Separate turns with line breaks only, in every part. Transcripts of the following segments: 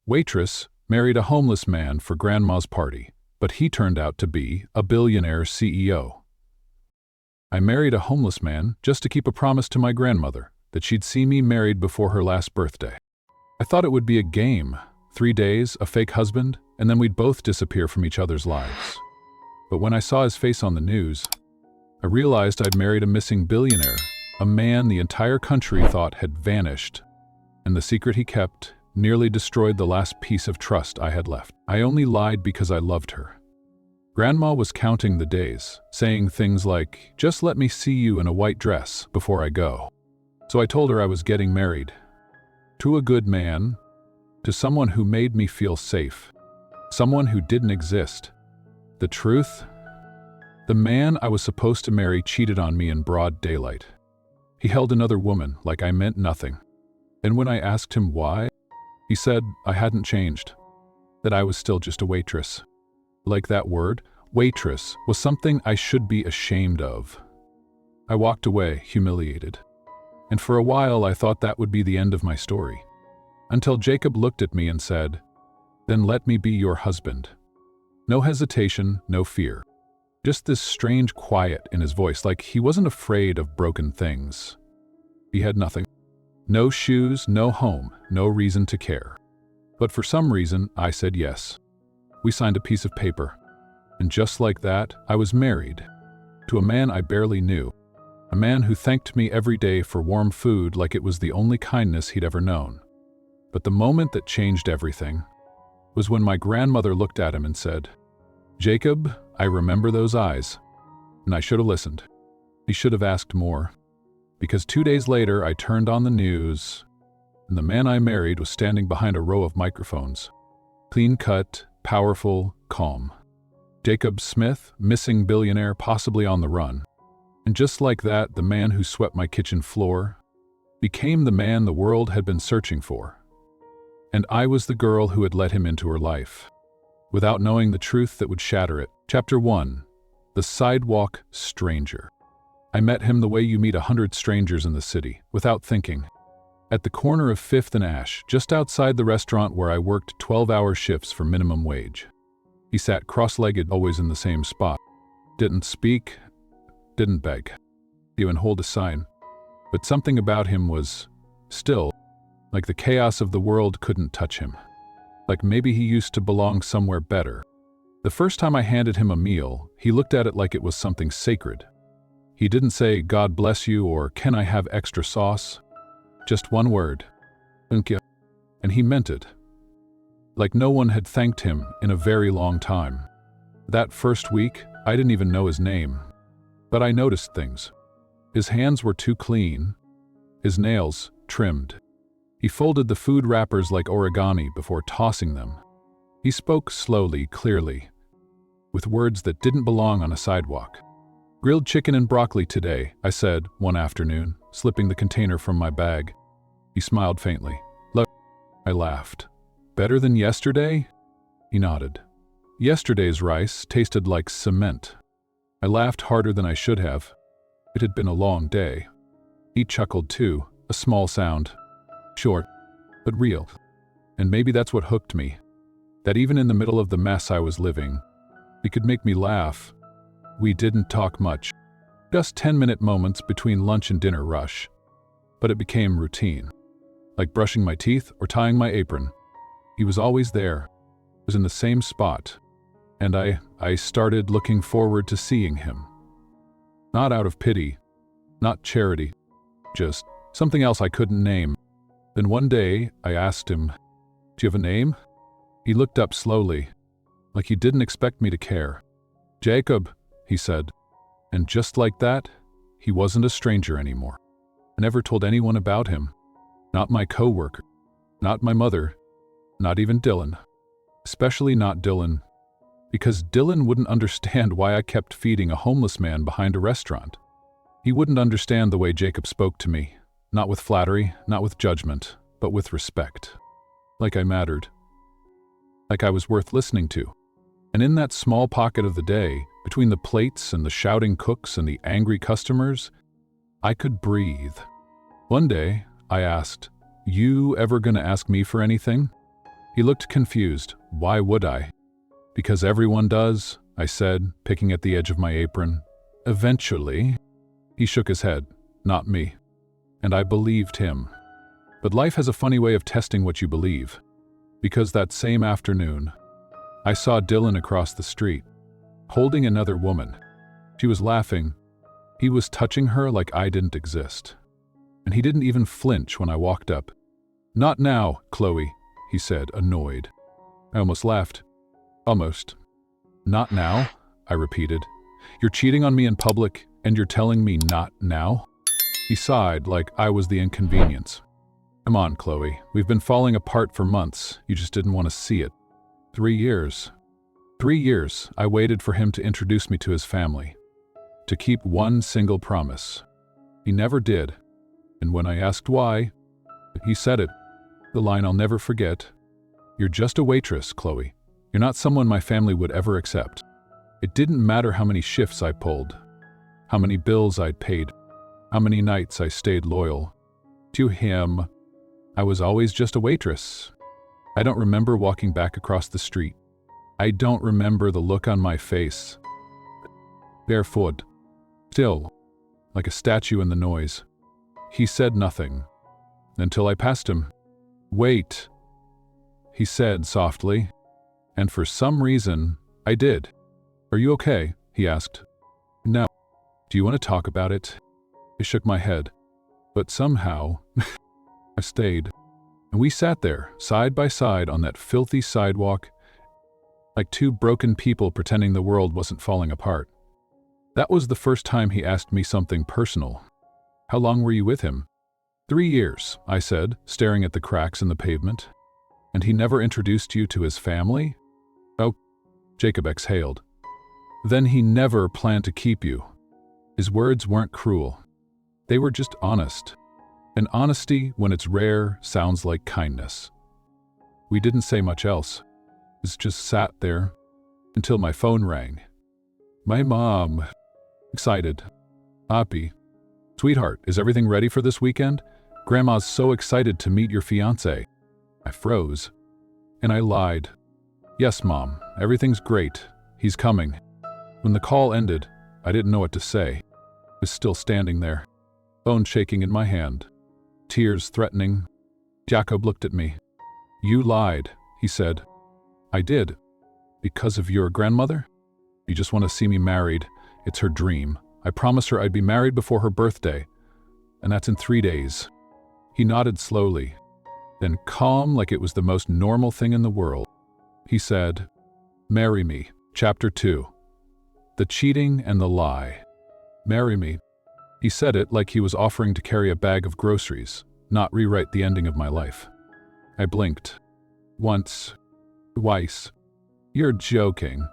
Waitress married a homeless man for grandma's party, but he turned out to be a billionaire CEO. I married a homeless man just to keep a promise to my grandmother that she'd see me married before her last birthday. I thought it would be a game, 3 days, a fake husband, and then we'd both disappear from each other's lives. But when I saw his face on the news, I realized I'd married a missing billionaire, a man the entire country thought had vanished, and the secret he kept nearly destroyed the last piece of trust I had left. I only lied because I loved her. Grandma was counting the days, saying things like, "Just let me see you in a white dress before I go." So I told her I was getting married. To a good man, to someone who made me feel safe, someone who didn't exist. The truth? The man I was supposed to marry cheated on me in broad daylight. He held another woman like I meant nothing. And when I asked him why, he said I hadn't changed, that I was still just a waitress. Like that word, waitress, was something I should be ashamed of. I walked away, humiliated. And for a while I thought that would be the end of my story. Until Jacob looked at me and said, "Then let me be your husband." No hesitation, no fear. Just this strange quiet in his voice, like he wasn't afraid of broken things. He had nothing. No shoes, no home, no reason to care. But for some reason, I said yes. We signed a piece of paper. And just like that, I was married. To a man I barely knew. A man who thanked me every day for warm food like it was the only kindness he'd ever known. But the moment that changed everything was when my grandmother looked at him and said, "Jacob, I remember those eyes." And I should have listened. He should have asked more. Because 2 days later, I turned on the news, and the man I married was standing behind a row of microphones. Clean-cut, powerful, calm. Jacob Smith, missing billionaire, possibly on the run. And just like that, the man who swept my kitchen floor became the man the world had been searching for. And I was the girl who had let him into her life, without knowing the truth that would shatter it. Chapter 1. The Sidewalk Stranger. I met him the way you meet 100 strangers in the city, without thinking. At the corner of 5th and Ash, just outside the restaurant where I worked 12-hour shifts for minimum wage. He sat cross-legged, always in the same spot. Didn't speak, didn't beg, even hold a sign. But something about him was still, like the chaos of the world couldn't touch him. Like maybe he used to belong somewhere better. The first time I handed him a meal, he looked at it like it was something sacred. He didn't say, "God bless you," or "Can I have extra sauce?" Just one word, "Thank you." And he meant it. Like no one had thanked him in a very long time. That first week, I didn't even know his name. But I noticed things. His hands were too clean, his nails trimmed. He folded the food wrappers like origami before tossing them. He spoke slowly, clearly, with words that didn't belong on a sidewalk. "Grilled chicken and broccoli today," I said one afternoon, slipping the container from my bag. He smiled faintly. "Look," I laughed. "Better than yesterday?" He nodded. Yesterday's rice tasted like cement. I laughed harder than I should have. It had been a long day. He chuckled too, a small sound. Short, but real. And maybe that's what hooked me. That even in the middle of the mess I was living, he could make me laugh. We didn't talk much. Just 10-minute moments between lunch and dinner rush. But it became routine. Like brushing my teeth or tying my apron. He was always there. Was in the same spot. And I started looking forward to seeing him. Not out of pity. Not charity. Just something else I couldn't name. Then one day, I asked him, "Do you have a name?" He looked up slowly, like he didn't expect me to care. "Jacob," he said. And just like that, he wasn't a stranger anymore. I never told anyone about him. Not my coworker. Not my mother. Not even Dylan. Especially not Dylan. Because Dylan wouldn't understand why I kept feeding a homeless man behind a restaurant. He wouldn't understand the way Jacob spoke to me. Not with flattery, not with judgment, but with respect. Like I mattered. Like I was worth listening to. And in that small pocket of the day, between the plates and the shouting cooks and the angry customers, I could breathe. One day, I asked, "You ever gonna ask me for anything?" He looked confused. Why would I? Because everyone does, I said, picking at the edge of my apron. Eventually. He shook his head. Not me. And I believed him. But life has a funny way of testing what you believe. Because that same afternoon, I saw Dylan across the street, holding another woman. She was laughing. He was touching her like I didn't exist. And he didn't even flinch when I walked up. Not now, Chloe, he said, annoyed. I almost laughed. Almost. Not now, I repeated. You're cheating on me in public, and you're telling me not now? He sighed like I was the inconvenience. Come on, Chloe. We've been falling apart for months. You just didn't want to see it. 3 years. 3 years, I waited for him to introduce me to his family. To keep one single promise. He never did. And when I asked why, he said it. The line I'll never forget. You're just a waitress, Chloe. You're not someone my family would ever accept. It didn't matter how many shifts I pulled, how many bills I'd paid, how many nights I stayed loyal. To him, I was always just a waitress. I don't remember walking back across the street. I don't remember the look on my face. Barefoot. Still, like a statue in the noise. He said nothing, until I passed him. Wait, he said softly, and for some reason, I did. Are you okay? He asked. No. Do you want to talk about it? I shook my head, but somehow, I stayed. And we sat there, side by side on that filthy sidewalk, like two broken people pretending the world wasn't falling apart. That was the first time he asked me something personal. How long were you with him? 3 years, I said, staring at the cracks in the pavement. And he never introduced you to his family? Oh, Jacob exhaled. Then he never planned to keep you. His words weren't cruel. They were just honest. And honesty, when it's rare, sounds like kindness. We didn't say much else. We just sat there until my phone rang. My mom. Excited. Happy. Sweetheart, is everything ready for this weekend? Grandma's so excited to meet your fiancé. I froze. And I lied. Yes, Mom, everything's great. He's coming. When the call ended, I didn't know what to say. I was still standing there, phone shaking in my hand, tears threatening. Jacob looked at me. You lied, he said. I did. Because of your grandmother? You just want to see me married. It's her dream. I promised her I'd be married before her birthday, and that's in 3 days. He nodded slowly, then calm like it was the most normal thing in the world. He said, Marry me. Chapter 2. The cheating and the lie. Marry me. He said it like he was offering to carry a bag of groceries, not rewrite the ending of my life. I blinked. Once. Twice. You're joking.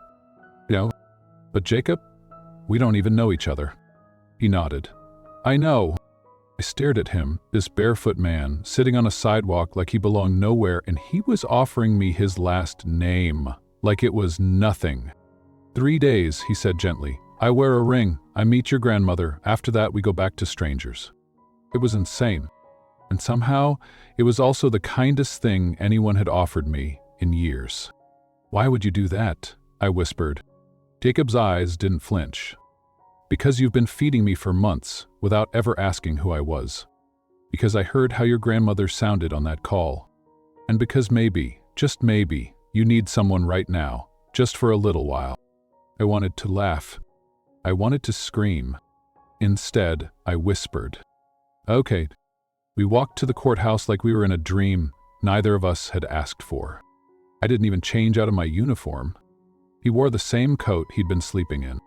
No. But Jacob? We don't even know each other. He nodded. I know. I stared at him, this barefoot man, sitting on a sidewalk like he belonged nowhere, and he was offering me his last name, like it was nothing. 3 days, he said gently. I wear a ring. I meet your grandmother. After that, we go back to strangers. It was insane. And somehow, it was also the kindest thing anyone had offered me in years. Why would you do that? I whispered. Jacob's eyes didn't flinch. Because you've been feeding me for months without ever asking who I was. Because I heard how your grandmother sounded on that call. And because maybe, just maybe, you need someone right now, just for a little while. I wanted to laugh. I wanted to scream. Instead, I whispered. Okay. We walked to the courthouse like we were in a dream neither of us had asked for. I didn't even change out of my uniform. He wore the same coat he'd been sleeping in.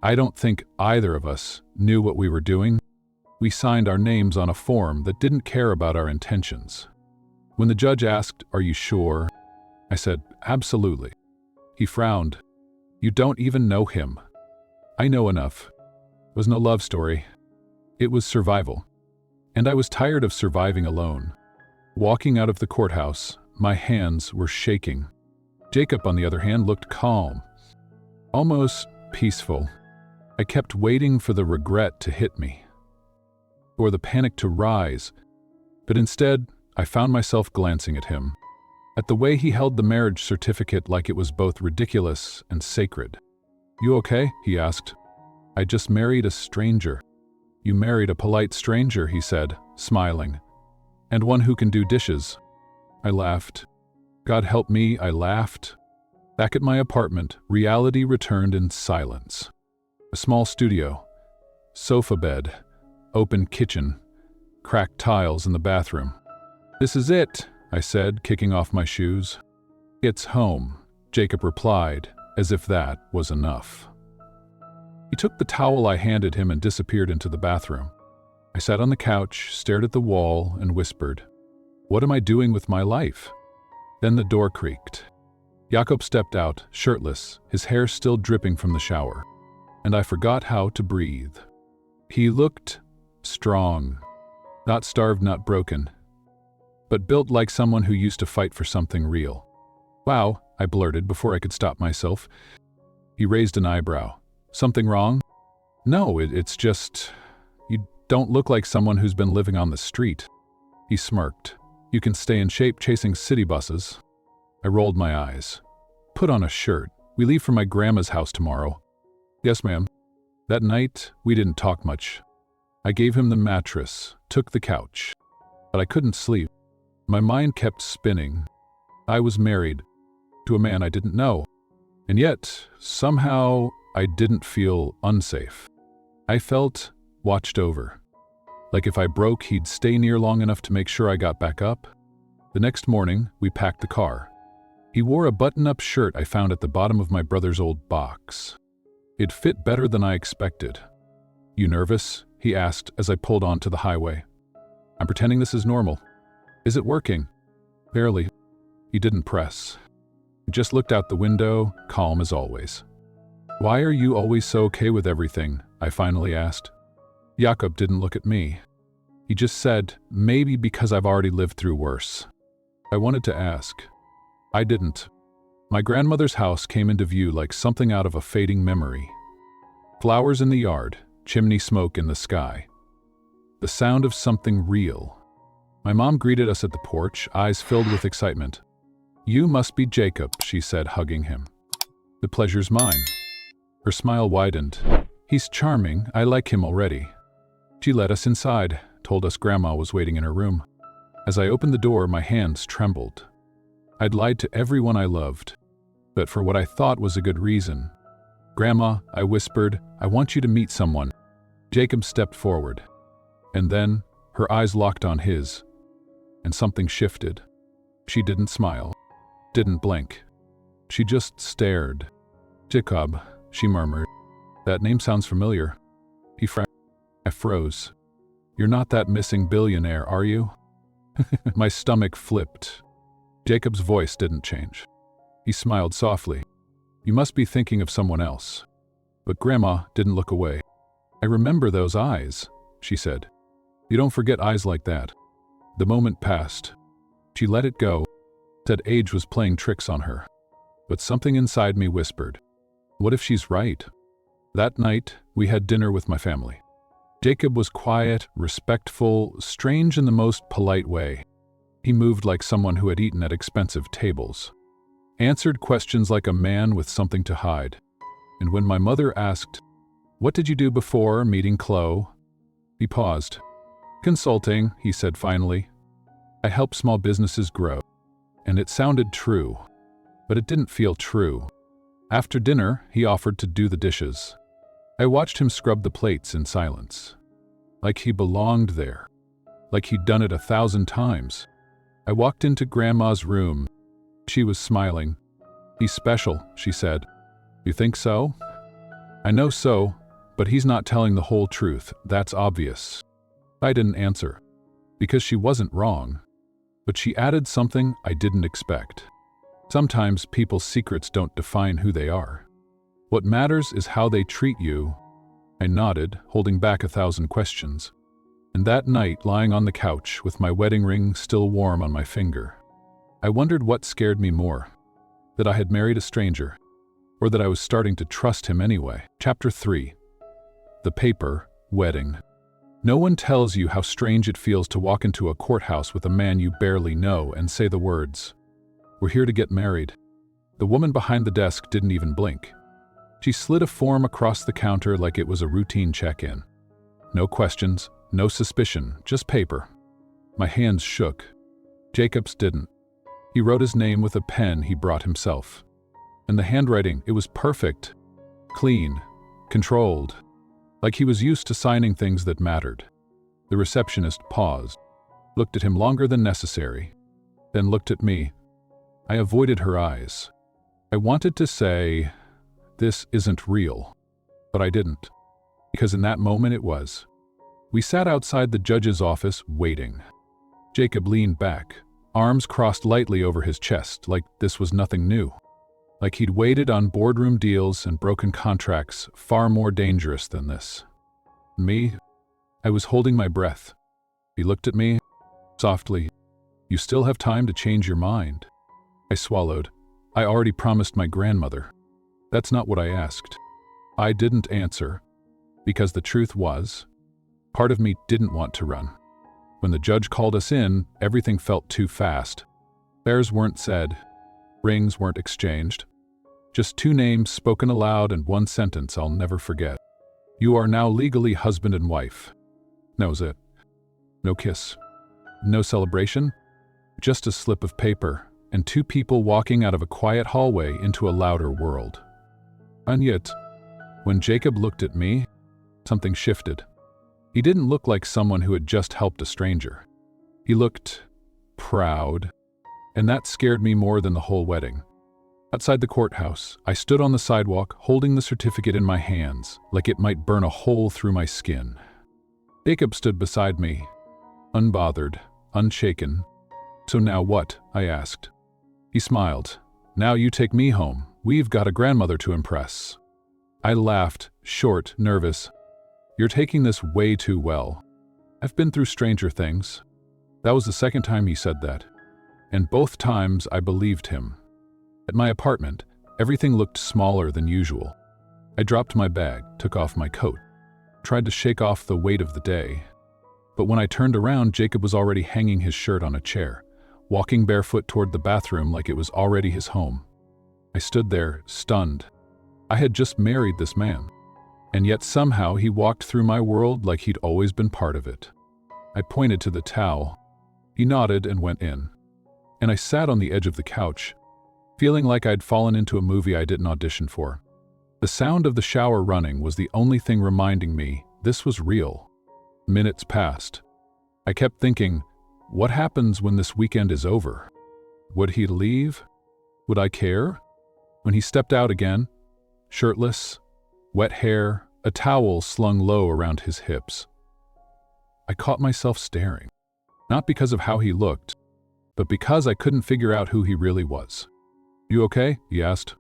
I don't think either of us knew what we were doing. We signed our names on a form that didn't care about our intentions. When the judge asked, "Are you sure?" I said, "Absolutely." He frowned. You don't even know him. I know enough. It was no love story. It was survival. And I was tired of surviving alone. Walking out of the courthouse, my hands were shaking. Jacob, on the other hand, looked calm, almost peaceful. I kept waiting for the regret to hit me, or the panic to rise, but instead, I found myself glancing at him. at the way he held the marriage certificate like it was both ridiculous and sacred. "You okay?" he asked. "I just married a stranger." "You married a polite stranger," he said, smiling. "And one who can do dishes." I laughed. God help me, I laughed. Back at my apartment, reality returned in silence. A small studio, sofa bed, open kitchen, cracked tiles in the bathroom. "This is it," I said, kicking off my shoes. "It's home," Jacob replied, as if that was enough. He took the towel I handed him and disappeared into the bathroom. I sat on the couch, stared at the wall, and whispered, "What am I doing with my life?" Then the door creaked. Jacob stepped out, shirtless, his hair still dripping from the shower, and I forgot how to breathe. He looked strong, not starved, not broken, but built like someone who used to fight for something real. "Wow," I blurted before I could stop myself. He raised an eyebrow. "Something wrong?" "No, it's just, you don't look like someone who's been living on the street." He smirked. "You can stay in shape chasing city buses." I rolled my eyes. "Put on a shirt. We leave for my grandma's house tomorrow." "Yes, ma'am." That night, we didn't talk much. I gave him the mattress, took the couch, but I couldn't sleep. My mind kept spinning. I was married to a man I didn't know, and yet, somehow, I didn't feel unsafe. I felt watched over. Like if I broke, he'd stay near long enough to make sure I got back up. The next morning, we packed the car. He wore a button-up shirt I found at the bottom of my brother's old box. It fit better than I expected. "You nervous?" he asked as I pulled onto the highway. "I'm pretending this is normal." "Is it working?" "Barely." He didn't press. He just looked out the window, calm as always. "Why are you always so okay with everything?" I finally asked. Jacob didn't look at me. He just said, "Maybe because I've already lived through worse." I wanted to ask. I didn't. My grandmother's house came into view like something out of a fading memory. Flowers in the yard, chimney smoke in the sky. The sound of something real. My mom greeted us at the porch, eyes filled with excitement. "You must be Jacob," she said, hugging him. "The pleasure's mine." Her smile widened. "He's charming. I like him already." She led us inside, told us Grandma was waiting in her room. As I opened the door, my hands trembled. I'd lied to everyone I loved, but for what I thought was a good reason. "Grandma," I whispered, "I want you to meet someone." Jacob stepped forward, and then her eyes locked on his, and something shifted. She didn't smile, didn't blink. She just stared. "Jacob," she murmured. "That name sounds familiar." I froze. "You're not that missing billionaire, are you?" My stomach flipped. Jacob's voice didn't change. He smiled softly. "You must be thinking of someone else." But Grandma didn't look away. "I remember those eyes," she said. "You don't forget eyes like that." The moment passed. She let it go, said age was playing tricks on her. But something inside me whispered, what if she's right? That night, we had dinner with my family. Jacob was quiet, respectful, strange in the most polite way. He moved like someone who had eaten at expensive tables. Answered questions like a man with something to hide. And when my mother asked, "What did you do before meeting Chloe?" he paused. "Consulting," he said finally. "I help small businesses grow." And it sounded true, but it didn't feel true. After dinner, he offered to do the dishes. I watched him scrub the plates in silence. Like he belonged there. Like he'd done it 1,000 times. I walked into Grandma's room. She was smiling. "He's special," she said. "You think so?" "I know so, but he's not telling the whole truth. That's obvious." I didn't answer, because she wasn't wrong. But she added something I didn't expect. Sometimes people's secrets don't define who they are. What matters is how they treat you. I nodded, holding back 1,000 questions. And that night, lying on the couch with my wedding ring still warm on my finger, I wondered what scared me more, that I had married a stranger, or that I was starting to trust him anyway. Chapter 3. The Paper Wedding. No one tells you how strange it feels to walk into a courthouse with a man you barely know and say the words, We're here to get married." The woman behind the desk didn't even blink. She slid a form across the counter like it was a routine check-in. No questions, no suspicion, just paper. My hands shook. Jacob's didn't. He wrote his name with a pen he brought himself. And the handwriting, it was perfect. Clean. Controlled. Like he was used to signing things that mattered. The receptionist paused, looked at him longer than necessary, then looked at me. I avoided her eyes. I wanted to say, "This isn't real," but I didn't, because in that moment it was. We sat outside the judge's office, waiting. Jacob leaned back, arms crossed lightly over his chest, like this was nothing new. Like he'd waited on boardroom deals and broken contracts far more dangerous than this. Me? I was holding my breath. He looked at me, softly. "You still have time to change your mind." I swallowed. I already promised my grandmother. That's not what I asked. I didn't answer, because the truth was, part of me didn't want to run. When the judge called us in, everything felt too fast. Prayers weren't said. Rings weren't exchanged. Just two names spoken aloud and one sentence I'll never forget. "You are now legally husband and wife." That was it. No kiss. No celebration. Just a slip of paper and two people walking out of a quiet hallway into a louder world. And yet, when Jacob looked at me, something shifted. He didn't look like someone who had just helped a stranger. He looked proud, and that scared me more than the whole wedding. Outside the courthouse, I stood on the sidewalk holding the certificate in my hands, like it might burn a hole through my skin. Jacob stood beside me, unbothered, unshaken. "So now what?" I asked. He smiled. "Now you take me home. We've got a grandmother to impress." I laughed, short, nervous. "You're taking this way too well. I've been through stranger things." That was the second time he said that. And both times I believed him. At my apartment, everything looked smaller than usual. I dropped my bag, took off my coat, tried to shake off the weight of the day. But when I turned around, Jacob was already hanging his shirt on a chair, walking barefoot toward the bathroom like it was already his home. I stood there, stunned. I had just married this man. And yet somehow he walked through my world like he'd always been part of it. I pointed to the towel. He nodded and went in. And I sat on the edge of the couch, feeling like I'd fallen into a movie I didn't audition for. The sound of the shower running was the only thing reminding me this was real. Minutes passed. I kept thinking, what happens when this weekend is over? Would he leave? Would I care? When he stepped out again, shirtless, wet hair, a towel slung low around his hips, I caught myself staring. Not because of how he looked, but because I couldn't figure out who he really was. "You okay?" he asked.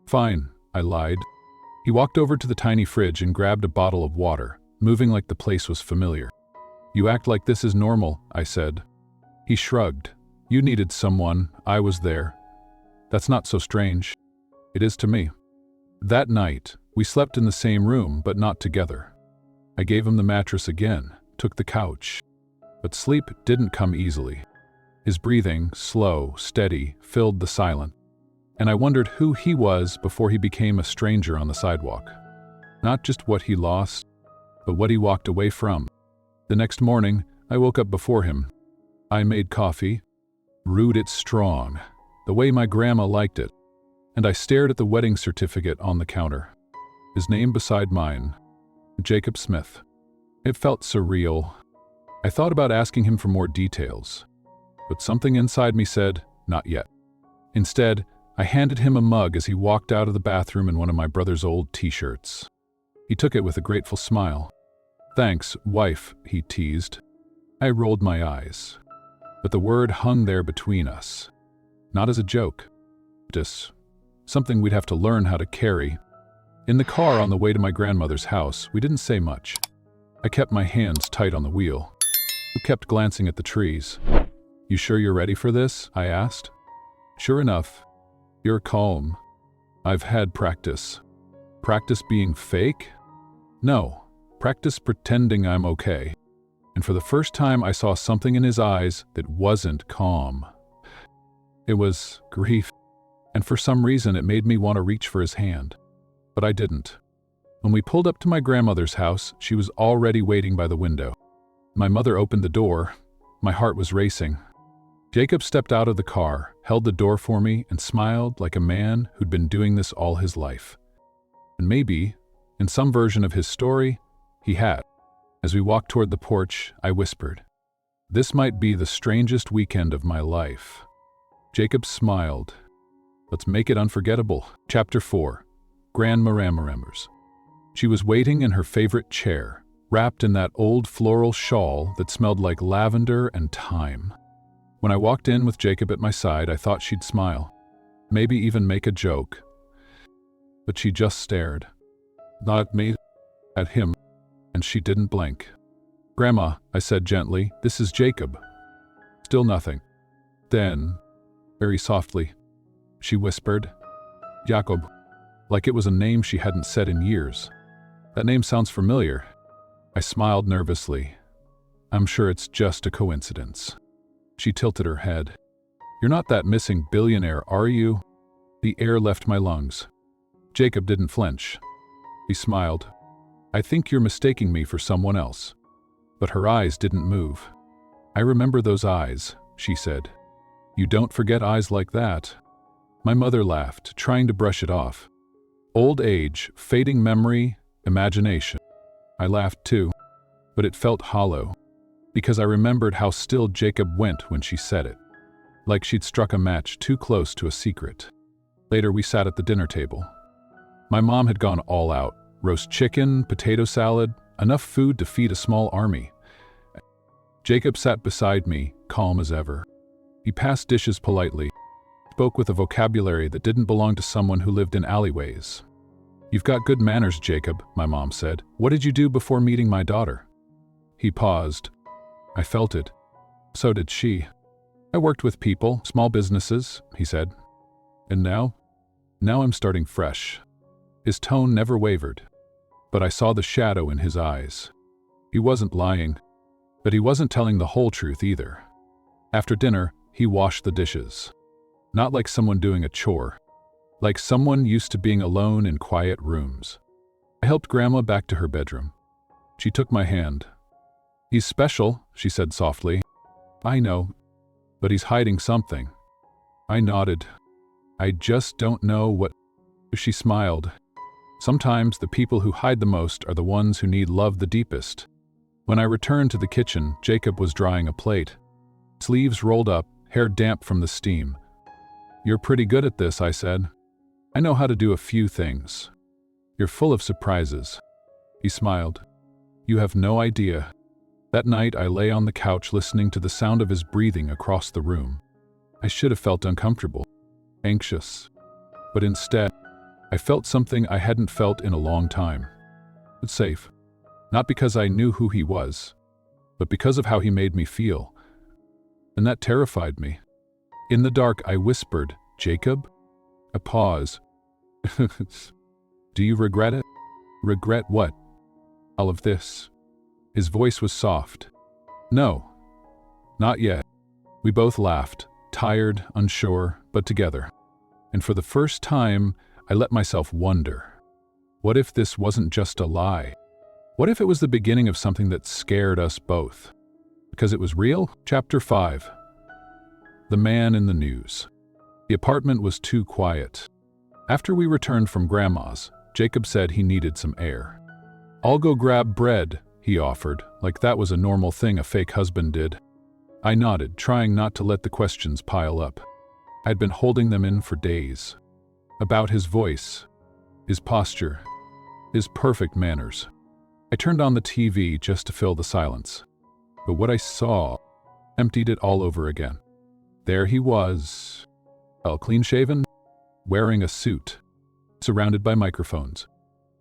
"Fine," I lied. He walked over to the tiny fridge and grabbed a bottle of water, moving like the place was familiar. "You act like this is normal," I said. He shrugged. "You needed someone. I was there. That's not so strange." "It is to me." That night, we slept in the same room, but not together. I gave him the mattress again, took the couch. But sleep didn't come easily. His breathing, slow, steady, filled the silence. And I wondered who he was before he became a stranger on the sidewalk. Not just what he lost, but what he walked away from. The next morning, I woke up before him. I made coffee, brewed it strong, the way my grandma liked it, and I stared at the wedding certificate on the counter. His name beside mine, Jacob Smith. It felt surreal. I thought about asking him for more details, but something inside me said, not yet. Instead, I handed him a mug as he walked out of the bathroom in one of my brother's old t-shirts. He took it with a grateful smile. "Thanks, wife," he teased. I rolled my eyes, but the word hung there between us. Not as a joke, just something we'd have to learn how to carry. In the car on the way to my grandmother's house, we didn't say much. I kept my hands tight on the wheel. We kept glancing at the trees. "You sure you're ready for this?" I asked. Sure enough, "You're calm." "I've had practice." "Practice being fake?" "No, practice pretending I'm okay." And for the first time I saw something in his eyes that wasn't calm. It was grief, and for some reason it made me want to reach for his hand. But I didn't. When we pulled up to my grandmother's house, she was already waiting by the window. My mother opened the door. My heart was racing. Jacob stepped out of the car, held the door for me, and smiled like a man who'd been doing this all his life. And maybe, in some version of his story, he had. As we walked toward the porch, I whispered, "This might be the strangest weekend of my life." Jacob smiled. "Let's make it unforgettable." Chapter 4. Grandma remembers. She was waiting in her favorite chair, wrapped in that old floral shawl that smelled like lavender and thyme. When I walked in with Jacob at my side, I thought she'd smile, maybe even make a joke. But she just stared. Not at me, at him, and she didn't blink. "Grandma," I said gently, "this is Jacob." Still nothing. Then, very softly, she whispered, "Jacob," like it was a name she hadn't said in years. "That name sounds familiar." I smiled nervously. "I'm sure it's just a coincidence." She tilted her head. "You're not that missing billionaire, are you?" The air left my lungs. Jacob didn't flinch. He smiled. "I think you're mistaking me for someone else." But her eyes didn't move. "I remember those eyes," she said. "You don't forget eyes like that." My mother laughed, trying to brush it off. Old age, fading memory, imagination. I laughed too, but it felt hollow, because I remembered how still Jacob went when she said it, like she'd struck a match too close to a secret. Later we sat at the dinner table. My mom had gone all out. Roast chicken, potato salad, enough food to feed a small army. Jacob sat beside me, calm as ever. He passed dishes politely, spoke with a vocabulary that didn't belong to someone who lived in alleyways. "You've got good manners, Jacob," my mom said. "What did you do before meeting my daughter?" He paused. I felt it. So did she. "I worked with people, small businesses," he said. "And now? Now I'm starting fresh." His tone never wavered, but I saw the shadow in his eyes. He wasn't lying, but he wasn't telling the whole truth either. After dinner, he washed the dishes. Not like someone doing a chore, like someone used to being alone in quiet rooms. I helped Grandma back to her bedroom. She took my hand. "He's special," she said softly. "I know, but he's hiding something." I nodded. "I just don't know what—" She smiled. "Sometimes the people who hide the most are the ones who need love the deepest." When I returned to the kitchen, Jacob was drying a plate. Sleeves rolled up, hair damp from the steam. "You're pretty good at this," I said. "I know how to do a few things." "You're full of surprises." He smiled. "You have no idea." That night I lay on the couch listening to the sound of his breathing across the room. I should have felt uncomfortable, anxious, but instead, I felt something I hadn't felt in a long time. But safe. Not because I knew who he was, but because of how he made me feel. And that terrified me. In the dark, I whispered, "Jacob?" A pause. "Do you regret it?" "Regret what?" "All of this." His voice was soft. "No, not yet." We both laughed, tired, unsure, but together. And for the first time, I let myself wonder. What if this wasn't just a lie? What if it was the beginning of something that scared us both? Because it was real? Chapter 5. The man in the news. The apartment was too quiet. After we returned from Grandma's, Jacob said he needed some air. "I'll go grab bread," he offered, like that was a normal thing a fake husband did. I nodded, trying not to let the questions pile up. I'd been holding them in for days. About his voice, his posture, his perfect manners. I turned on the TV just to fill the silence. But what I saw emptied it all over again. There he was, all clean-shaven, wearing a suit, surrounded by microphones.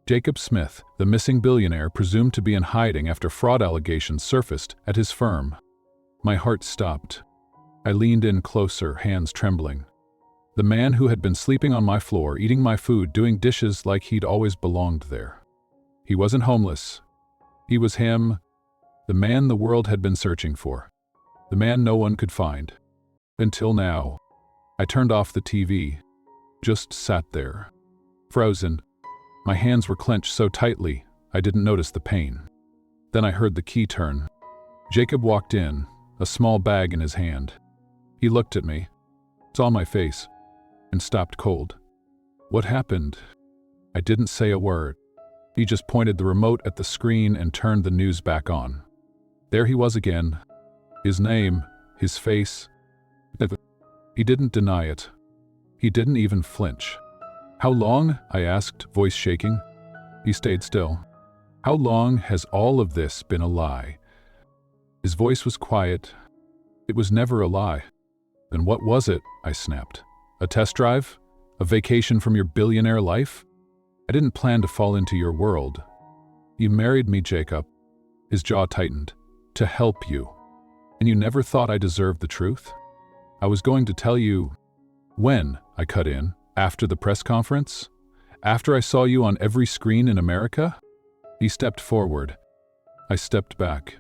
Jacob Smith, the missing billionaire presumed to be in hiding after fraud allegations surfaced at his firm. My heart stopped. I leaned in closer, hands trembling. The man who had been sleeping on my floor, eating my food, doing dishes like he'd always belonged there. He wasn't homeless. He was him, the man the world had been searching for. The man no one could find. Until now. I turned off the TV, just sat there, frozen. My hands were clenched so tightly, I didn't notice the pain. Then I heard the key turn. Jacob walked in, a small bag in his hand. He looked at me, saw my face, and stopped cold. What happened? I didn't say a word. He just pointed the remote at the screen and turned the news back on. There he was again. His name, his face. He didn't deny it. He didn't even flinch. How long? I asked, voice shaking. He stayed still. How long has all of this been a lie? His voice was quiet. It was never a lie. Then what was it? I snapped. A test drive? A vacation from your billionaire life? I didn't plan to fall into your world. You married me, Jacob. His jaw tightened. To help you. And you never thought I deserved the truth? I was going to tell you. When? I cut in. After the press conference? After I saw you on every screen in America? He stepped forward. I stepped back.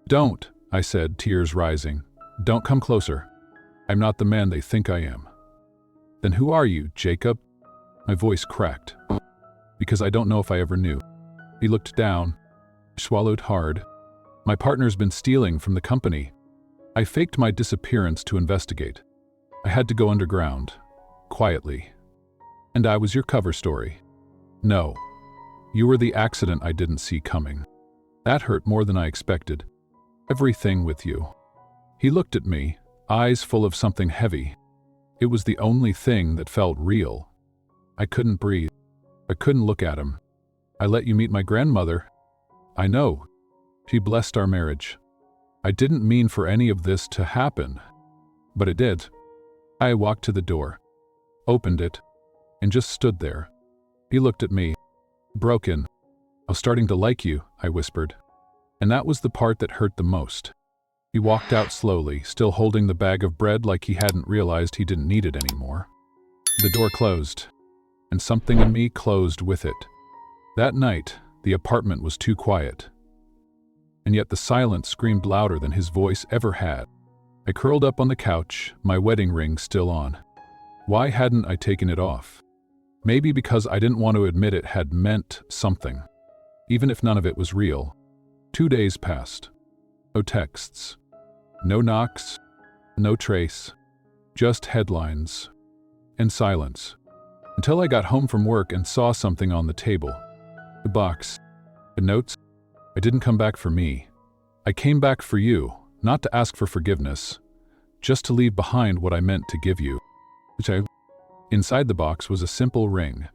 Don't, I said, tears rising. Don't come closer. I'm not the man they think I am. Then who are you, Jacob? My voice cracked. Because I don't know if I ever knew. He looked down, swallowed hard. My partner's been stealing from the company. I faked my disappearance to investigate. I had to go underground, quietly. And I was your cover story. No, you were the accident I didn't see coming. That hurt more than I expected. Everything with you. He looked at me, eyes full of something heavy. It was the only thing that felt real. I couldn't breathe. I couldn't look at him. I let you meet my grandmother. I know. She blessed our marriage. I didn't mean for any of this to happen, but it did. I walked to the door, opened it, and just stood there. He looked at me, broken. I was starting to like you, I whispered. And that was the part that hurt the most. He walked out slowly, still holding the bag of bread like he hadn't realized he didn't need it anymore. The door closed, and something in me closed with it. That night, the apartment was too quiet. And yet the silence screamed louder than his voice ever had. I curled up on the couch, my wedding ring still on. Why hadn't I taken it off? Maybe because I didn't want to admit it had meant something, even if none of it was real. 2 days passed. No texts. No knocks. No trace. Just headlines. And silence. Until I got home from work and saw something on the table. The box. The notes. I didn't come back for me. I came back for you, not to ask for forgiveness, just to leave behind what I meant to give you. Inside the box was a simple ring,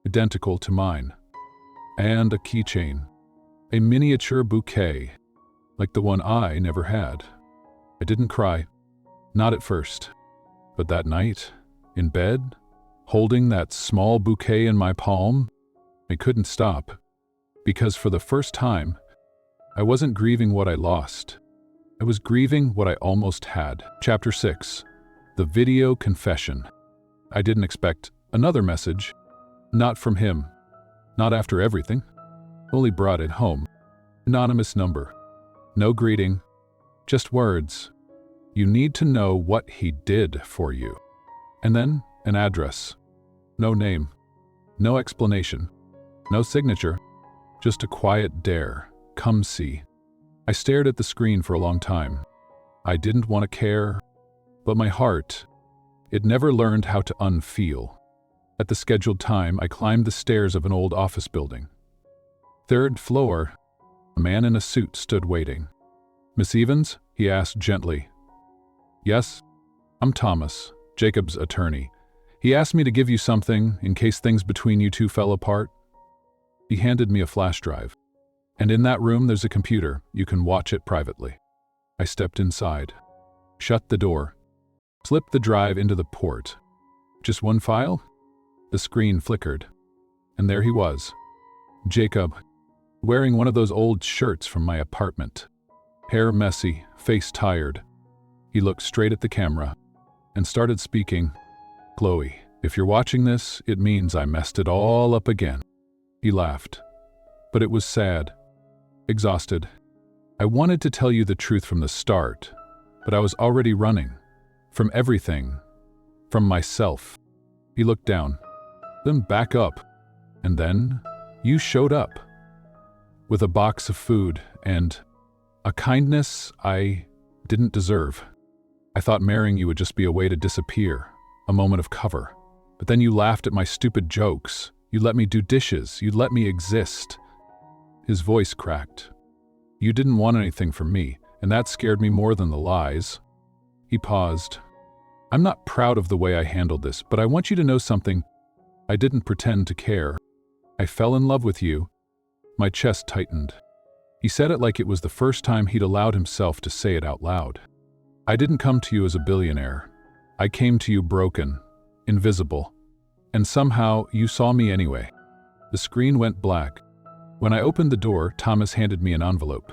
identical to mine, and a keychain, a miniature bouquet, like the one I never had. I didn't cry, not at first, but that night, in bed, holding that small bouquet in my palm, I couldn't stop, because for the first time, I wasn't grieving what I lost. I was grieving what I almost had. Chapter 6. The Video Confession. I didn't expect another message. Not from him. Not after everything. Only brought it home. Anonymous number. No greeting. Just words. You need to know what he did for you. And then an address. No name. No explanation. No signature. Just a quiet dare. Come see. I stared at the screen for a long time. I didn't want to care, but my heart, it never learned how to unfeel. At the scheduled time, I climbed the stairs of an old office building. 3rd floor, a man in a suit stood waiting. Miss Evans? He asked gently. Yes, I'm Thomas, Jacob's attorney. He asked me to give you something in case things between you two fell apart. He handed me a flash drive. And in that room there's a computer. You can watch it privately. I stepped inside, shut the door, slipped the drive into the port. Just one file? The screen flickered. And there he was. Jacob, wearing one of those old shirts from my apartment. Hair messy, face tired. He looked straight at the camera and started speaking. Chloe, if you're watching this, it means I messed it all up again. He laughed. But it was sad. Exhausted. I wanted to tell you the truth from the start, but I was already running. From everything. From myself. He looked down, then back up, and then you showed up. With a box of food and a kindness I didn't deserve. I thought marrying you would just be a way to disappear, a moment of cover. But then you laughed at my stupid jokes. You let me do dishes. You let me exist. His voice cracked. You didn't want anything from me, and that scared me more than the lies. He paused. I'm not proud of the way I handled this, but I want you to know something. I didn't pretend to care. I fell in love with you. My chest tightened. He said it like it was the first time he'd allowed himself to say it out loud. I didn't come to you as a billionaire. I came to you broken, invisible, and somehow you saw me anyway. The screen went black. When I opened the door, Thomas handed me an envelope.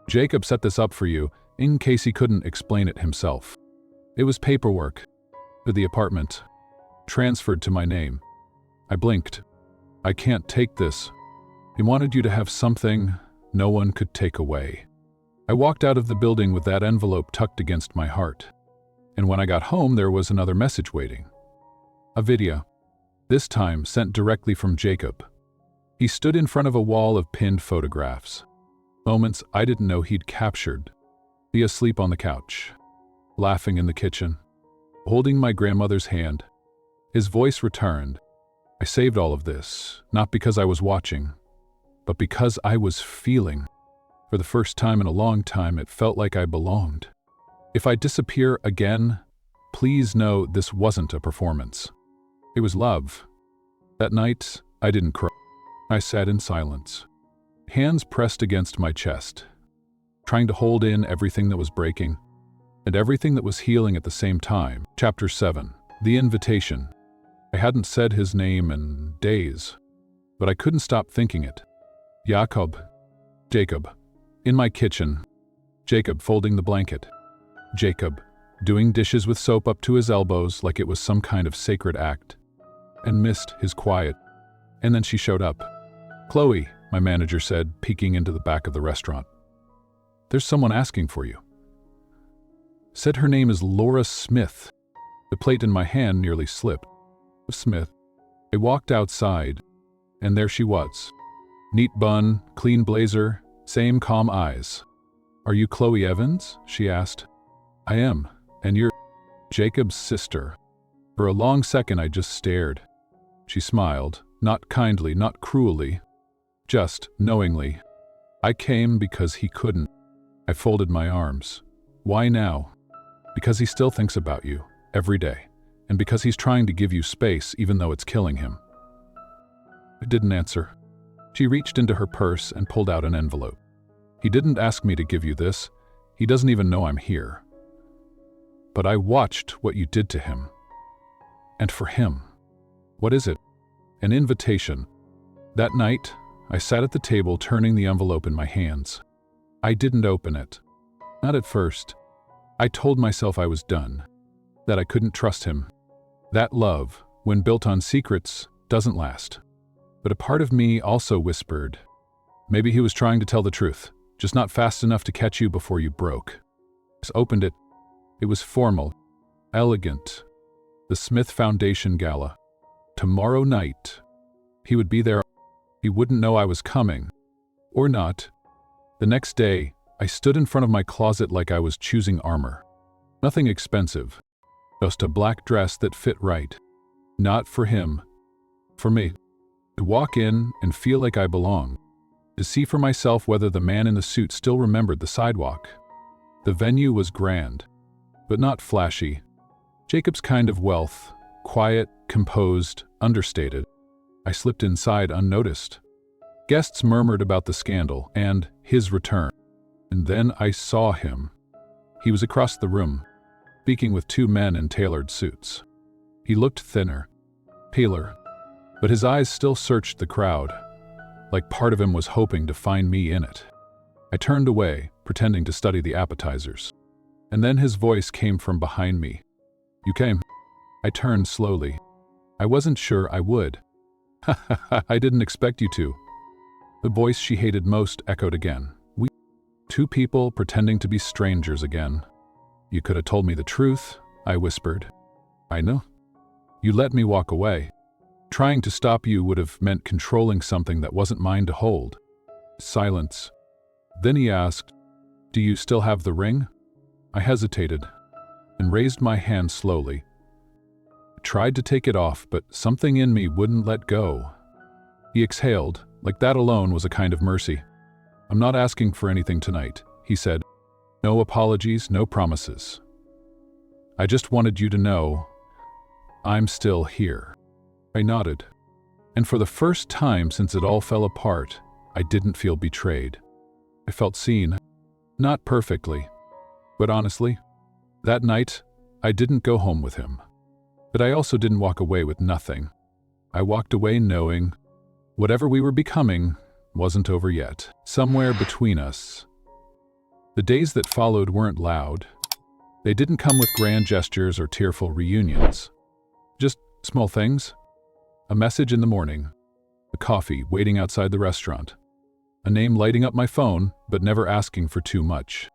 Jacob set this up for you, in case he couldn't explain it himself. It was paperwork for the apartment, transferred to my name. I blinked. I can't take this. He wanted you to have something no one could take away. I walked out of the building with that envelope tucked against my heart. And when I got home, there was another message waiting. A video, this time sent directly from Jacob. He stood in front of a wall of pinned photographs. Moments I didn't know he'd captured. Me asleep on the couch, laughing in the kitchen, holding my grandmother's hand. His voice returned. I saved all of this, not because I was watching, but because I was feeling. For the first time in a long time, it felt like I belonged. If I disappear again, please know this wasn't a performance. It was love. That night, I didn't cry. I sat in silence, hands pressed against my chest, trying to hold in everything that was breaking and everything that was healing at the same time. Chapter 7. The Invitation. I hadn't said his name in days, but I couldn't stop thinking it. Jacob. In my kitchen. Jacob folding the blanket. Jacob doing dishes with soap up to his elbows like it was some kind of sacred act. And missed his quiet. And then she showed up. Chloe, my manager said, peeking into the back of the restaurant. There's someone asking for you. Said her name is Laura Smith. The plate in my hand nearly slipped. Smith. I walked outside, and there she was. Neat bun, clean blazer, same calm eyes. Are you Chloe Evans? She asked. I am, and you're Jacob's sister. For a long second I just stared. She smiled, not kindly, not cruelly, just knowingly. I came because he couldn't. I folded my arms. Why now? Because he still thinks about you, every day, and because he's trying to give you space even though it's killing him. I didn't answer. She reached into her purse and pulled out an envelope. He didn't ask me to give you this. He doesn't even know I'm here. But I watched what you did to him. And for him. What is it? An invitation. That night, I sat at the table turning the envelope in my hands. I didn't open it. Not at first. I told myself I was done. That I couldn't trust him. That love, when built on secrets, doesn't last. But a part of me also whispered, maybe he was trying to tell the truth, just not fast enough to catch you before you broke. I opened it. It was formal, elegant. The Smith Foundation Gala. Tomorrow night. He would be there. He wouldn't know I was coming. Or not. The next day, I stood in front of my closet like I was choosing armor. Nothing expensive. Just a black dress that fit right. Not for him. For me. To walk in and feel like I belong. To see for myself whether the man in the suit still remembered the sidewalk. The venue was grand, but not flashy. Jacob's kind of wealth, quiet, composed, understated. I slipped inside unnoticed. Guests murmured about the scandal and his return. And then I saw him. He was across the room, speaking with two men in tailored suits. He looked thinner, paler, but his eyes still searched the crowd, like part of him was hoping to find me in it. I turned away, pretending to study the appetizers. And then his voice came from behind me. You came. I turned slowly. I wasn't sure I would. I didn't expect you to. The voice she hated most echoed again. We, two people pretending to be strangers again. You could have told me the truth, I whispered. I know. You let me walk away. Trying to stop you would have meant controlling something that wasn't mine to hold. Silence. Then he asked, "Do you still have the ring?" I hesitated and raised my hand slowly. I tried to take it off, but something in me wouldn't let go. He exhaled, like that alone was a kind of mercy. "I'm not asking for anything tonight," he said. "No apologies, no promises. I just wanted you to know I'm still here." I nodded, and for the first time since it all fell apart, I didn't feel betrayed. I felt seen. Not perfectly, but honestly. That night, I didn't go home with him. But I also didn't walk away with nothing. I walked away knowing whatever we were becoming wasn't over yet. Somewhere between us. The days that followed weren't loud. They didn't come with grand gestures or tearful reunions. Just small things. A message in the morning. A coffee waiting outside the restaurant. A name lighting up my phone, but never asking for too much.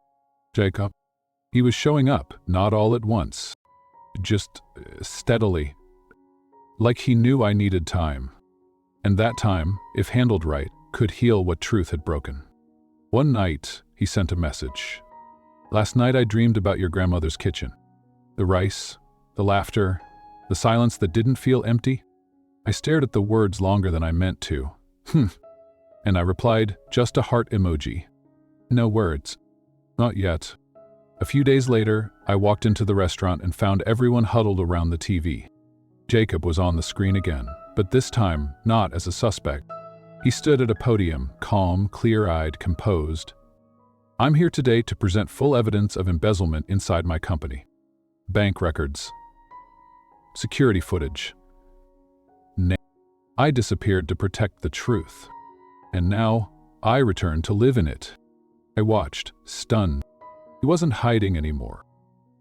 Jacob. He was showing up, not all at once. Just steadily. Like he knew I needed time. And that time, if handled right, could heal what truth had broken. One night, he sent a message. "Last night I dreamed about your grandmother's kitchen. The rice, the laughter, the silence that didn't feel empty." I stared at the words longer than I meant to. And I replied, just a heart emoji. No words. Not yet. A few days later, I walked into the restaurant and found everyone huddled around the TV. Jacob was on the screen again, but this time not as a suspect. He stood at a podium, calm, clear-eyed, composed. "I'm here today to present full evidence of embezzlement inside my company. Bank records. Security footage. I disappeared to protect the truth. And now, I returned to live in it." I watched, stunned. He wasn't hiding anymore.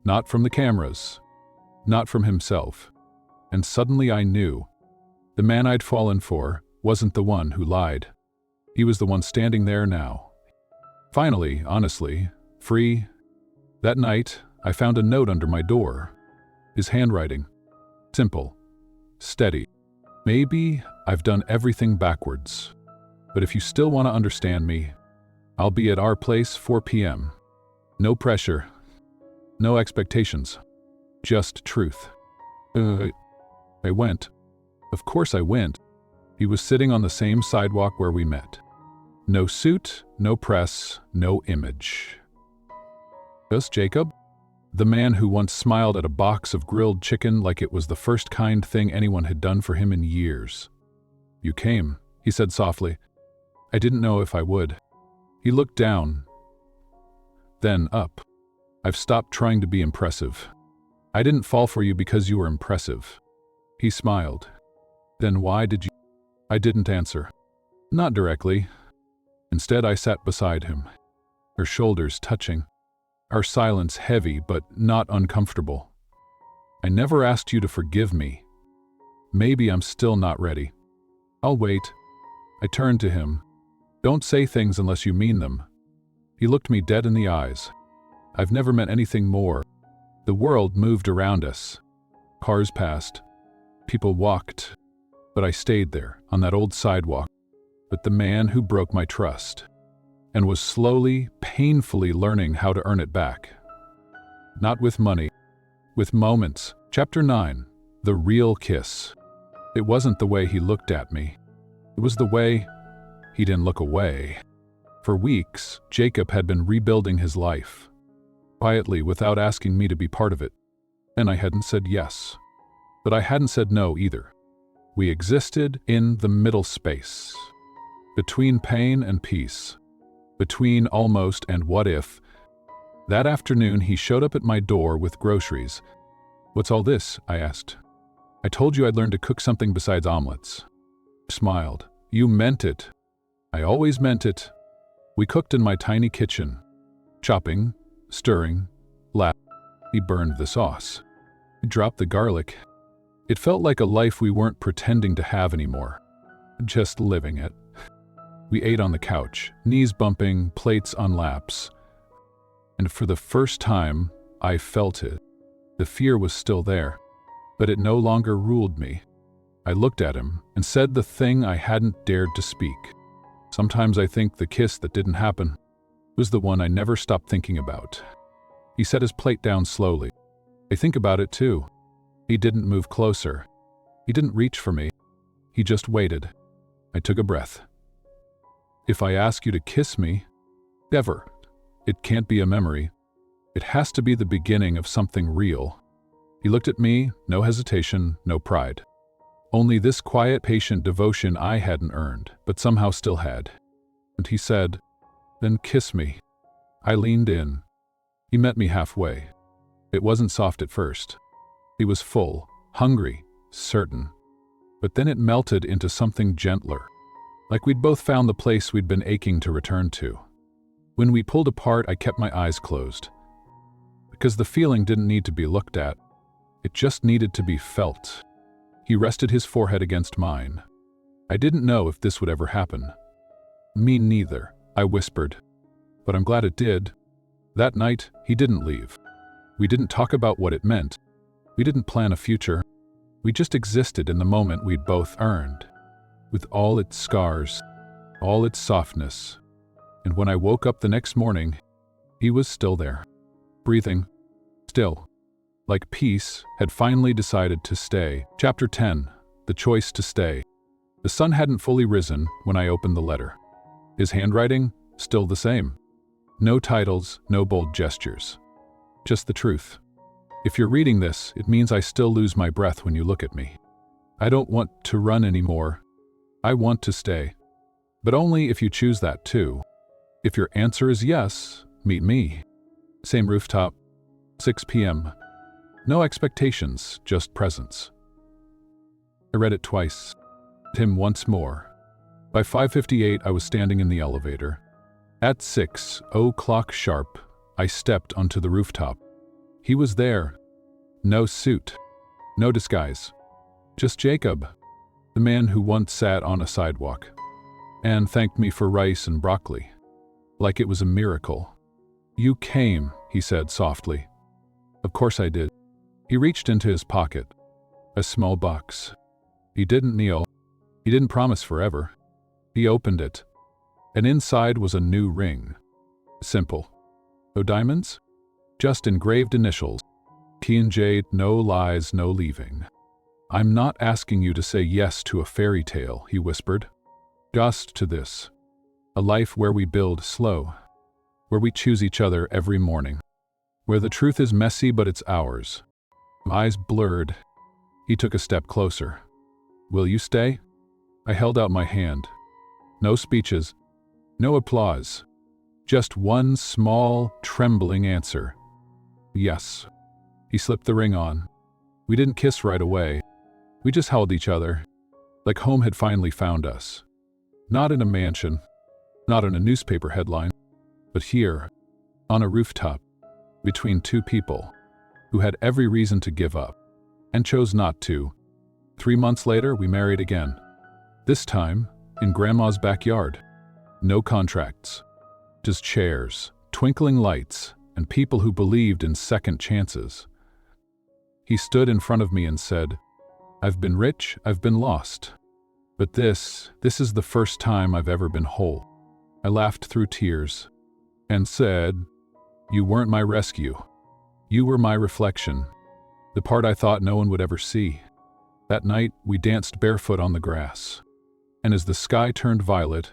Not from the cameras. Not from himself. And suddenly I knew. The man I'd fallen for wasn't the one who lied. He was the one standing there now. Finally, honestly, free. That night, I found a note under my door. His handwriting. Simple. Steady. "Maybe I've done everything backwards. But if you still want to understand me, I'll be at our place 4 p.m. No pressure. No expectations. Just truth." I went. Of course I went. He was sitting on the same sidewalk where we met. No suit, no press, no image. Just Jacob? The man who once smiled at a box of grilled chicken like it was the first kind thing anyone had done for him in years. "You came," he said softly. "I didn't know if I would." He looked down, then up. "I've stopped trying to be impressive. I didn't fall for you because you were impressive." He smiled. "Then why did you?" I didn't answer. Not directly. Instead, I sat beside him, her shoulders touching, our silence heavy but not uncomfortable. "I never asked you to forgive me. Maybe I'm still not ready. I'll wait." I turned to him. "Don't say things unless you mean them." He looked me dead in the eyes. I've never meant anything more. The world moved around us. Cars passed. People walked. But I stayed there, on that old sidewalk, with the man who broke my trust, and was slowly, painfully learning how to earn it back. Not with money, with moments. Chapter 9. The real kiss. It wasn't the way he looked at me. It was the way he didn't look away. For weeks, Jacob had been rebuilding his life, quietly without asking me to be part of it. And I hadn't said yes. But I hadn't said no either. We existed in the middle space. Between pain and peace. Between almost and what if. That afternoon he showed up at my door with groceries. "What's all this?" I asked. "I told you I'd learn to cook something besides omelets." He smiled. "You meant it." I always meant it. We cooked in my tiny kitchen. Chopping, stirring, laughing. He burned the sauce. He dropped the garlic. It felt like a life we weren't pretending to have anymore. Just living it. We ate on the couch, knees bumping, plates on laps. And for the first time, I felt it. The fear was still there. But it no longer ruled me. I looked at him and said the thing I hadn't dared to speak. Sometimes I think the kiss that didn't happen was the one I never stopped thinking about. He set his plate down slowly. I think about it too. He didn't move closer. He didn't reach for me. He just waited. I took a breath. If I ask you to kiss me, never. It can't be a memory. It has to be the beginning of something real. He looked at me, no hesitation, no pride. Only this quiet, patient devotion I hadn't earned, but somehow still had. And he said, "Then kiss me." I leaned in. He met me halfway. It wasn't soft at first. He was full, hungry, certain. But then it melted into something gentler, like we'd both found the place we'd been aching to return to. When we pulled apart, I kept my eyes closed. Because the feeling didn't need to be looked at. It just needed to be felt. He rested his forehead against mine. I didn't know if this would ever happen. Me neither, I whispered. But I'm glad it did. That night, he didn't leave. We didn't talk about what it meant. We didn't plan a future. We just existed in the moment we'd both earned, with all its scars, all its softness. And when I woke up the next morning, he was still there, breathing, still, like peace had finally decided to stay. Chapter 10, The Choice to Stay. The sun hadn't fully risen when I opened the letter. His handwriting, still the same. No titles, no bold gestures. Just the truth. If you're reading this, it means I still lose my breath when you look at me. I don't want to run anymore. I want to stay. But only if you choose that too. If your answer is yes, meet me. Same rooftop, 6 p.m. No expectations, just presence. I read it twice. Him once more. By 5:58, I was standing in the elevator. At 6:00 sharp, I stepped onto the rooftop. He was there. No suit. No disguise. Just Jacob, the man who once sat on a sidewalk and thanked me for rice and broccoli, like it was a miracle. "You came," he said softly. Of course I did. He reached into his pocket. A small box. He didn't kneel. He didn't promise forever. He opened it. And inside was a new ring. Simple. No diamonds? Just engraved initials. Key and jade, no lies, no leaving. "I'm not asking you to say yes to a fairy tale," he whispered. "Just to this. A life where we build slow. Where we choose each other every morning. Where the truth is messy, but it's ours." Eyes blurred. He took a step closer. "Will you stay?" I held out my hand. No speeches. No applause. Just one small, trembling answer. Yes. He slipped the ring on. We didn't kiss right away. We just held each other, like home had finally found us. Not in a mansion, not in a newspaper headline, but here, on a rooftop, between two people who had every reason to give up, and chose not to. 3 months later, we married again. This time, in Grandma's backyard. No contracts. Just chairs, twinkling lights, and people who believed in second chances. He stood in front of me and said, "I've been rich, I've been lost. But this is the first time I've ever been whole." I laughed through tears and said, "You weren't my rescue. You were my reflection. The part I thought no one would ever see." That night, we danced barefoot on the grass. And as the sky turned violet,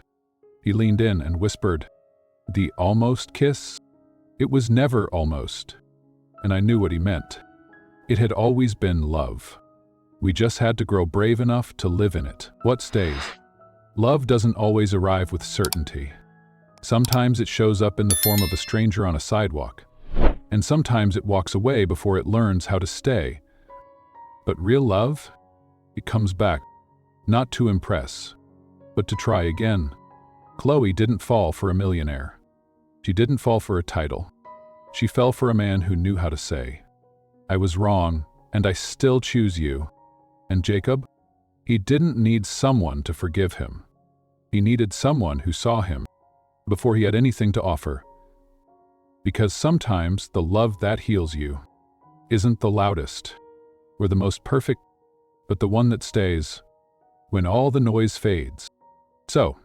he leaned in and whispered, "The almost kiss?" It was never almost. And I knew what he meant. It had always been love. We just had to grow brave enough to live in it. What stays? Love doesn't always arrive with certainty. Sometimes it shows up in the form of a stranger on a sidewalk. And sometimes it walks away before it learns how to stay. But real love? It comes back, not to impress, but to try again. Chloe didn't fall for a millionaire. She didn't fall for a title. She fell for a man who knew how to say, "I was wrong, and I still choose you." And Jacob? He didn't need someone to forgive him. He needed someone who saw him before he had anything to offer. Because sometimes the love that heals you isn't the loudest. or the most perfect, but the one that stays when all the noise fades. So,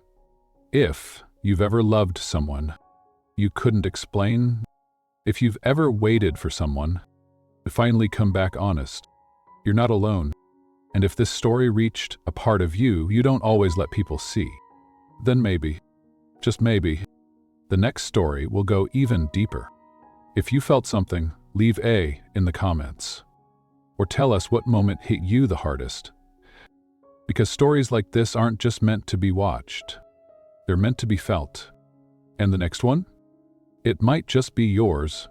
if you've ever loved someone you couldn't explain, if you've ever waited for someone to finally come back honest, you're not alone. And if this story reached a part of you you don't always let people see, then maybe, just maybe, the next story will go even deeper. If you felt something, leave A in the comments. Or tell us what moment hit you the hardest. Because stories like this aren't just meant to be watched. They're meant to be felt. And the next one? It might just be yours,